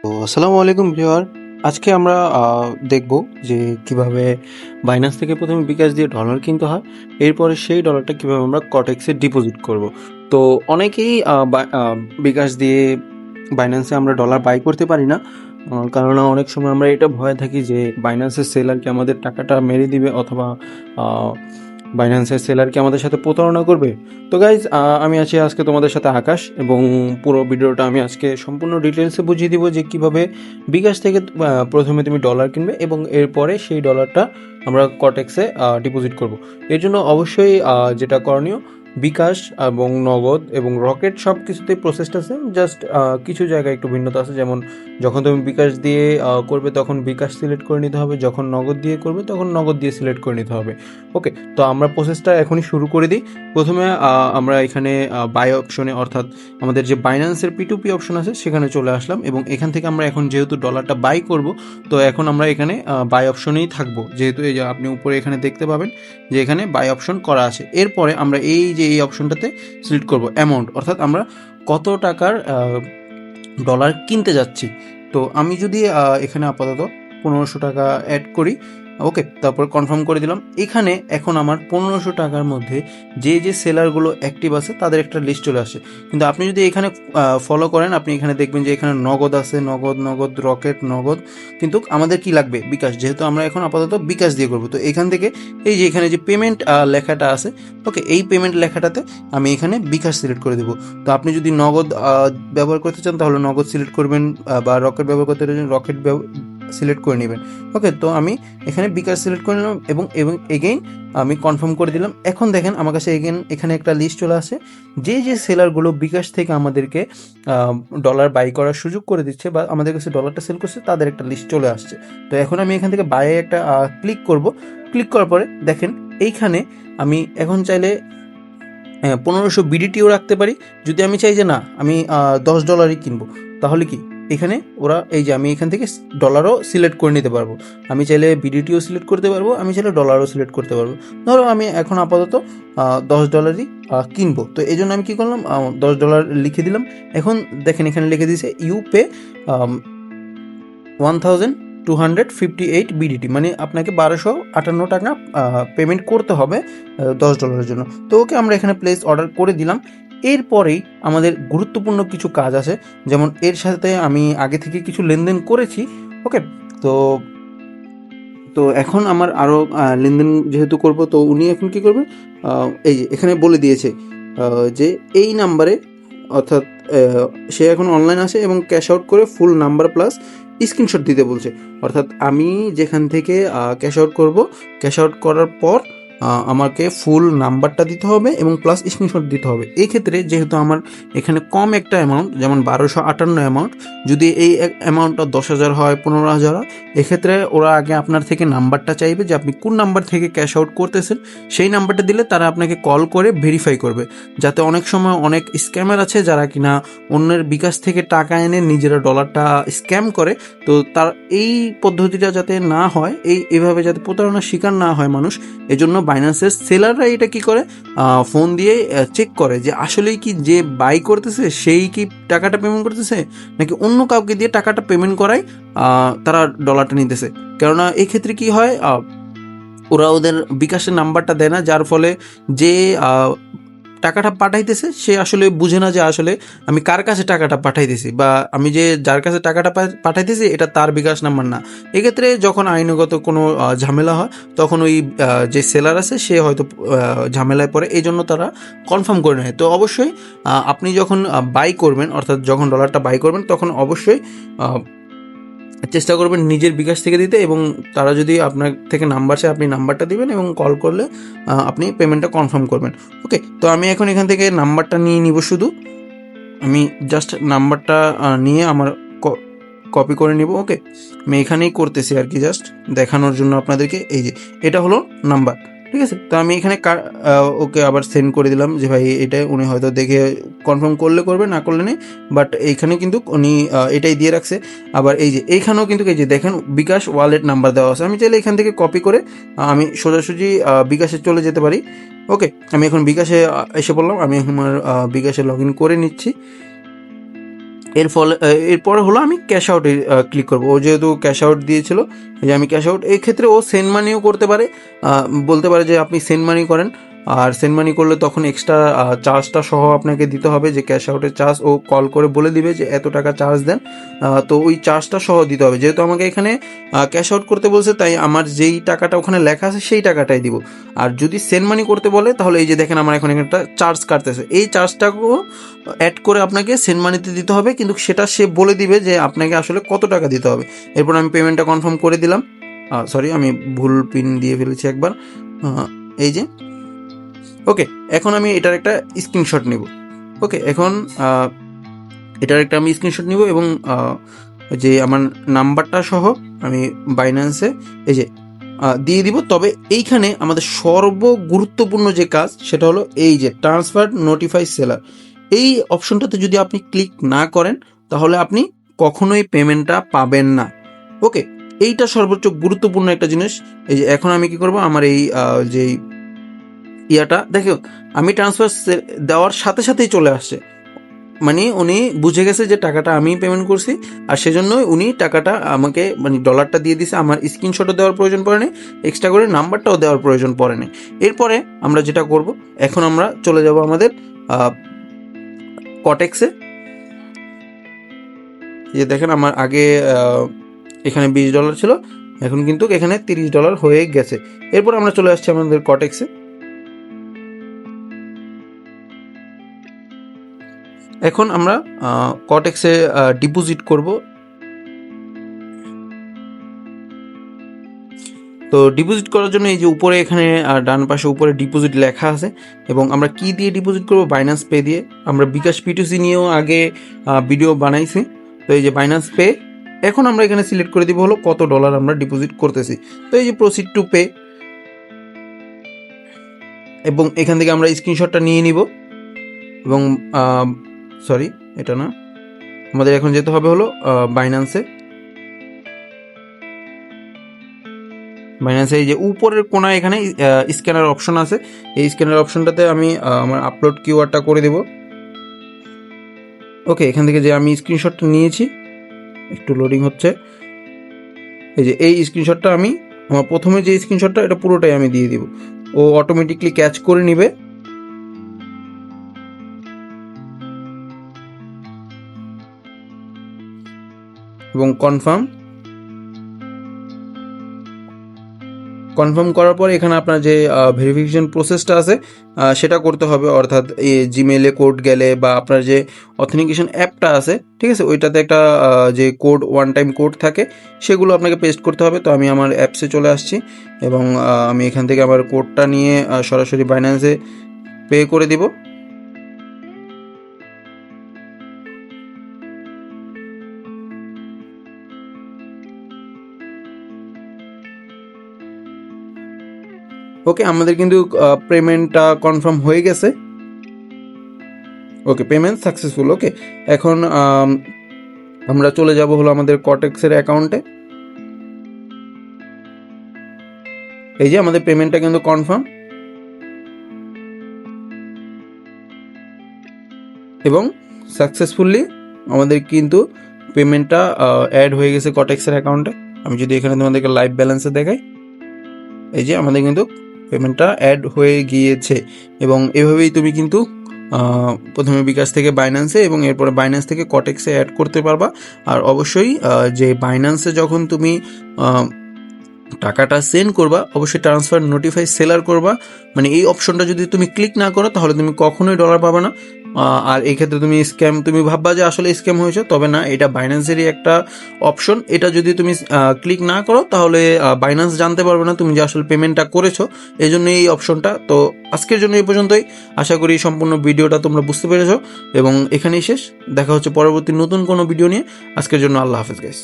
তো আসসালামু আলাইকুম ভিউয়ার। আজকে আমরা দেখব যে কিভাবে বাইন্যান্স থেকে প্রথমে বিকাশ দিয়ে ডলার কিনতে হয়, এরপরে সেই ডলারটা কিভাবে আমরা কটেক্সে ডিপোজিট করব। তো অনেকেই বিকাশ দিয়ে বাইন্যান্সে আমরা ডলার বাই করতে পারি না, কারণ অনেক সময় আমরা এটা ভয়ে থাকি যে বাইন্যান্সের সেলার কি আমাদের টাকাটা মেরে দিবে, অথবা বাইন্যান্সের সেলার কি আমাদের সাথে প্রতারণা করবে। তো গাইজ, আমি আছি আজকে তোমাদের সাথে আকাশ, এবং পুরো ভিডিওটা আমি আজকে সম্পূর্ণ ডিটেলসে বুঝিয়ে দিব যে কিভাবে বিকাশ থেকে প্রথমে তুমি ডলার কিনবে এবং এরপরে সেই ডলারটা আমরা কটেক্সে ডিপোজিট করব। এর জন্য অবশ্যই যেটা করণীয়, বিকাশ এবং নগদ এবং রকেট সব কিছুতেই প্রসেসটা সেম, জাস্ট কিছু জায়গায় একটু ভিন্নতা আছে। যেমন যখন তুমি বিকাশ দিয়ে করবে তখন বিকাশ সিলেক্ট করে নিতে হবে, যখন নগদ দিয়ে করবে তখন নগদ দিয়ে সিলেক্ট করে নিতে হবে। ওকে, তো আমরা প্রসেসটা এখনই শুরু করে দিই। প্রথমে আমরা এখানে বাই অপশনে, অর্থাৎ আমাদের যে বাইন্যান্সের P2P অপশন আছে সেখানে চলে আসলাম, এবং এখান থেকে আমরা এখন যেহেতু ডলারটা বাই করব, তো এখন আমরা এখানে বাই অপশনেই থাকবো। যেহেতু এই যে আপনি উপরে এখানে দেখতে পাবেন যে এখানে বাই অপশন করা আছে। এরপরে আমরা এই অপশনটাতে সিলেক্ট করব অ্যামাউন্ট, অর্থাৎ আমরা কত টাকার ডলার কিনতে যাচ্ছি। তো আমি যদি এখানে আপাতত 1500 টাকা অ্যাড করি, ওকে, তারপর কনফার্ম করে দিলাম। এখানে এখন আমার 1500 টাকার মধ্যে যে সেলারগুলো অ্যাক্টিভ আছে তাদের একটা লিস্ট চলে আসে। কিন্তু আপনি যদি এখানে ফলো করেন, আপনি এখানে দেখবেন যে এখানে নগদ আছে, নগদ রকেট, নগদ। কিন্তু আমাদের কি লাগবে? বিকাশ। যেহেতু আমরা এখন আপাতত বিকাশ দিয়ে করবো, তো এখান থেকে এই যে এখানে যে পেমেন্ট লেখাটা আছে, ওকে, এই পেমেন্ট লেখাটাতে আমি এখানে বিকাশ সিলেক্ট করে দেবো। তো আপনি যদি নগদ ব্যবহার করতে চান তাহলে নগদ সিলেক্ট করবেন, বা রকেট ব্যবহার করতে চান রকেট সিলেক্ট করে নেবেন। ওকে, তো আমি এখানে বিকাশ সিলেক্ট করে নিলাম এবং এগেইন আমি কনফার্ম করে দিলাম। এখন দেখেন আমার কাছে এখানে একটা লিস্ট চলে আসে, যে সেলারগুলো বিকাশ থেকে আমাদেরকে ডলার বাই করার সুযোগ করে দিচ্ছে বা আমাদের কাছে ডলারটা সেল করছে, তাদের একটা লিস্ট চলে আসছে। তো এখন আমি এখান থেকে বাইয়ে একটা ক্লিক করব। ক্লিক করার পরে দেখেন এইখানে আমি এখন চাইলে 1500 বিডিটিও রাখতে পারি। যদি আমি চাই যে না, আমি $10 কিনবো, তাহলে কি এখানে ওরা এই যে আমি এখান থেকে ডলারও সিলেক্ট করে নিতে পারবো। আমি চাইলে বিডিটিও সিলেক্ট করতে পারবো, আমি চাইলে ডলারও সিলেক্ট করতে পারবো। ধরো আমি এখন আপাতত $10 কিনবো, তো এই জন্য আমি কী করলাম, $10 লিখে দিলাম। এখন দেখেন এখানে লিখে দিয়েছে ইউ পে 1258 বিডিটি, মানে আপনাকে 1258 টাকা পেমেন্ট করতে হবে $10 জন্য। তো ওকে, আমরা এখানে প্লেস অর্ডার করে দিলাম। এরপরেই আমাদের গুরুত্বপূর্ণ কিছু কাজ আছে, যেমন এর সাথে আমি আগে থেকে কিছু লেনদেন করেছি। ওকে, তো তো এখন আমার আরও লেনদেন যেহেতু করব, তো উনি এখন কী করবে, এই যে এখানে বলে দিয়েছে যে এই নাম্বারে, অর্থাৎ সে এখন অনলাইন আছে এবং ক্যাশ আউট করে ফুল নাম্বার প্লাস স্ক্রিনশট দিতে বলছে। অর্থাৎ আমি যেখান থেকে ক্যাশ আউট করব, ক্যাশ আউট করার পর আমাকে ফুল নাম্বারটা দিতে হবে এবং প্লাস স্ক্রিনশট দিতে হবে। এই ক্ষেত্রে যেহেতু আমার এখানে কম একটা অ্যামাউন্ট, যেমন 1258 অ্যামাউন্ট, যদি এই অ্যামাউন্টটা 10,000 হয়, 15,000 হয়, এক্ষেত্রে ওরা আগে আপনার থেকে নাম্বারটা চাইবে যে আপনি কোন নাম্বার থেকে ক্যাশ আউট করতেছেন। সেই নাম্বারটা দিলে তারা আপনাকে কল করে ভেরিফাই করবে, যাতে অনেক সময় অনেক স্ক্যামার আছে যারা কিনা অন্যের বিকাশ থেকে টাকা এনে নিজেরা ডলারটা স্ক্যাম করে। তো তার এই পদ্ধতিটা যাতে না হয়, এইভাবে যাতে প্রতারণার শিকার না হয় মানুষ, এজন্য বাইন্যান্সের সেলাররা এটা কি করে, ফোন দিয়ে চেক করে যে আসলেই কি যে বাই করতেছে সেই কি টাকাটা পেমেন্ট করতেছে, নাকি অন্য কাউকে দিয়ে টাকাটা পেমেন্ট করায় তারা ডলারটা নিতেছে। কেননা এই ক্ষেত্রে কি হয়, ওরা ওদের বিকাশের নাম্বারটা দেয় না, যার ফলে যে টাকাটা পাঠাইতেছে সে আসলে বুঝে না যে আসলে আমি কার কাছে টাকাটা পাঠাইতেছি, বা আমি যে যার কাছে টাকাটা পাঠাইতেছি এটা তার বিকাশ নাম্বার না। এক্ষেত্রে যখন আইনগত কোনো ঝামেলা হয়, তখন ওই যে সেলার আছে সে হয়তো ঝামেলায় পড়ে, এই জন্য তারা কনফার্ম করে নেয়। তো অবশ্যই আপনি যখন বাই করবেন, অর্থাৎ যখন ডলারটা বাই করবেন, তখন অবশ্যই চেষ্টা করবেন নিজের বিকাশ থেকে দিতে, এবং তারা যদি আপনার থেকে নাম্বার চায় আপনি নাম্বারটা দিবেন এবং কল করলে আপনি পেমেন্টটা কনফার্ম করবেন। ওকে, তো আমি এখন এখান থেকে নাম্বারটা নিয়ে নিব। শুধু আমি জাস্ট নাম্বারটা নিয়ে আমার কপি করে নিব। ওকে, আমি এখানেই করতেছি আর কি, জাস্ট দেখানোর জন্য আপনাদেরকে। এই যে এটা হলো নাম্বার, ঠিক আছে। তো আমি এখানে ওকে আবার সেন্ড করে দিলাম যে ভাই এটাই, উনি হয়তো দেখে কনফার্ম করলে করবে, না করলে নেই। বাট এইখানে কিন্তু উনি এটাই দিয়ে রাখছে। আবার এই যে এইখানেও কিন্তু এই যে দেখেন বিকাশ ওয়ালেট নাম্বার দেওয়া আছে। আমি চাইলে এখান থেকে কপি করে আমি সোজাসুজি বিকাশে চলে যেতে পারি। ওকে, আমি এখন বিকাশে এসে বললাম, আমি আমার বিকাশে লগ ইন করে নিচ্ছি। এরপরে হলো আমি ক্যাশ আউটে ক্লিক করবো। ও যেহেতু ক্যাশ আউট দিয়েছিল, এই যে আমি ক্যাশ আউট, এই ক্ষেত্রে ও সেন্ড মানিও করতে পারে, বলতে পারে যে আপনি সেন্ড মানি করেন। আর সেন্ড মানি করলে তখন এক্সট্রা চার্জটা সহ আপনাকে দিতে হবে, যে ক্যাশ আউটের চার্জ ও কল করে বলে দিবে যে এত টাকা চার্জ দেন, তো ওই চার্জটা সহ দিতে হবে। যেহেতু আমাকে এখানে ক্যাশ আউট করতে বলছে, তাই আমার যেই টাকাটা ওখানে লেখা আছে সেই টাকাটাই দিব। আর যদি সেন্ড মানি করতে বলে, তাহলে এই যে দেখেন আমার এখন একটা চার্জ কাটতেছে, এই চার্জটাকেও অ্যাড করে আপনাকে সেন্ড মানিতে দিতে হবে, কিন্তু সেটা সে বলে দিবে যে আপনাকে আসলে কত টাকা দিতে হবে। এরপর আমি পেমেন্টটা কনফার্ম করে দিলাম। সরি, আমি ভুল পিন দিয়ে ফেলেছি একবার। এই যে ওকে, এখন আমি এটার একটা স্ক্রিনশট নিব। ওকে, এখন এটার একটা আমি স্ক্রিনশট নিব এবং যে আমার নাম্বারটা সহ আমি বাইন্যান্সে এই যে দিয়ে দিব। তবে এইখানে আমাদের সর্বগুরুত্বপূর্ণ যে কাজ সেটা হলো এই যে ট্রান্সফার নোটিফাই সেলার, এই অপশনটাতে যদি আপনি ক্লিক না করেন তাহলে আপনি কখনোই পেমেন্টটা পাবেন না। ওকে, এইটা সর্বোচ্চ গুরুত্বপূর্ণ একটা জিনিস। এই যে এখন আমি কি করব, আমার এই যে ইয়াটা দেখো, আমি ট্রান্সফার দেওয়ার সাথে সাথেই চলে আসছে, মানে উনি বুঝে গেছে যে টাকাটা আমি পেমেন্ট করছি, আর সেজন্যই উনি টাকাটা আমাকে মানে ডলারটা দিয়ে দিছে। আমার স্ক্রিনশটও দেওয়ার প্রয়োজন পড়ে না, এক্সট্রা করে নাম্বারটাও দেওয়ার প্রয়োজন পড়ে না। এরপরে আমরা যেটা করব, এখন আমরা চলে যাব আমাদের কটেক্সে। যে দেখেন আমার আগে এখানে $20 ছিল, এখন কিন্তু এখানে $30 হয়ে গেছে। এরপর আমরা চলে আসছি আমাদের কটেক্সে। এখন আমরা কটেক্সে ডিপোজিট করব। তো ডিপোজিট করার জন্য এই যে উপরে এখানে ডান পাশে উপরে ডিপোজিট লেখা আছে, এবং আমরা কি দিয়ে ডিপোজিট করব, বাইন্যান্স পে দিয়ে। আমরা বিকাশ পিটুসি নিয়েও আগে ভিডিও বানাইছি, তো এই যে বাইন্যান্স পে। এখন আমরা এখানে সিলেক্ট করে দিব হলো কত ডলার আমরা ডিপোজিট করতেছি। তো এই যে প্রসিড টু পে, এবং এখান থেকে আমরা স্ক্রিনশটটা নিয়ে নিব। এবং সরি, এটা না, আমাদের এখন যেতে হবে হলো বাইন্যান্সে। বাইন্যান্সে এই যে উপরের কোনায় এখানে স্ক্যানার অপশন আছে, এই স্ক্যানার অপশনটাতে আমি আমার আপলোড কিউআরটা করে দেব। ওকে, এখান থেকে যে আমি স্ক্রিনশটটা নিয়েছি, একটু লোডিং হচ্ছে। এই যে এই স্ক্রিনশটটা আমি আমার প্রথমে যে স্ক্রিনশটটা, এটা পুরোটাই আমি দিয়ে দিব, ও অটোমেটিকলি ক্যাচ করে নিবে। এবং কনফার্ম করার পর এখানে আপনার যে ভেরিফিকেশন প্রসেসটা আছে সেটা করতে হবে, অর্থাৎ জিমেইলে কোড গেলে বা আপনার যে অথেন্টিকেশন অ্যাপটা আছে, ঠিক আছে, ওইটাতে একটা যে কোড, ওয়ান টাইম কোড থাকে, সেগুলো আপনাকে পেস্ট করতে হবে। তো আমি আমার অ্যাপসে চলে আসছি এবং আমি এখান থেকে আমার কোডটা নিয়ে সরাসরি বাইন্যান্সে পে করে দিব। ওকে, আমাদের কিন্তু পেমেন্টটা কনফার্ম হয়ে গেছে। ওকে, পেমেন্ট সাকসেসফুল। ওকে, এখন আমরা চলে যাব হলো আমাদের কটেক্সের অ্যাকাউন্টে। এই যে আমাদের পেমেন্টটা কিন্তু কনফার্ম, এবং সাকসেসফুলি আমাদের কিন্তু পেমেন্টটা অ্যাড হয়ে গেছে কটেক্সের অ্যাকাউন্টে। আমি যদি এখানে তোমাদেরকে লাইভ ব্যালেন্সে দেখাই, এই যে আমাদের কিন্তু পেমেন্টটা অ্যাড হয়ে গিয়েছে। এবং এভাবেই তুমি কিন্তু প্রথমে বিকাশ থেকে বাইন্যান্সে এবং এরপরে বাইন্যান্স থেকে কটেক্সে অ্যাড করতে পারবা। আর অবশ্যই যে বাইন্যান্সে যখন তুমি টাকাটা সেন্ড করবা, অবশ্যই ট্রান্সফার নোটিফাই সেলার করবা। মানে এই অপশনটা যদি তুমি ক্লিক না করো তাহলে তুমি কখনোই ডলার পাবে না। আর এই ক্ষেত্রে তুমি ভাববা যে আসলে স্ক্যাম হয়েছে, তবে না, এটা বাইন্যান্সেরই একটা অপশন। এটা যদি তুমি ক্লিক না করো তাহলে বাইন্যান্স জানতে পারবে না তুমি যে আসলে পেমেন্টটা করেছো, এই জন্য এই অপশনটা। তো আজকের জন্য এই পর্যন্তই। আশা করি সম্পূর্ণ ভিডিওটা তোমরা বুঝতে পেরেছো, এবং এখানেই শেষ। দেখা হচ্ছে পরবর্তী নতুন কোনো ভিডিও নিয়ে। আজকের জন্য আল্লাহ হাফেজ গাইস।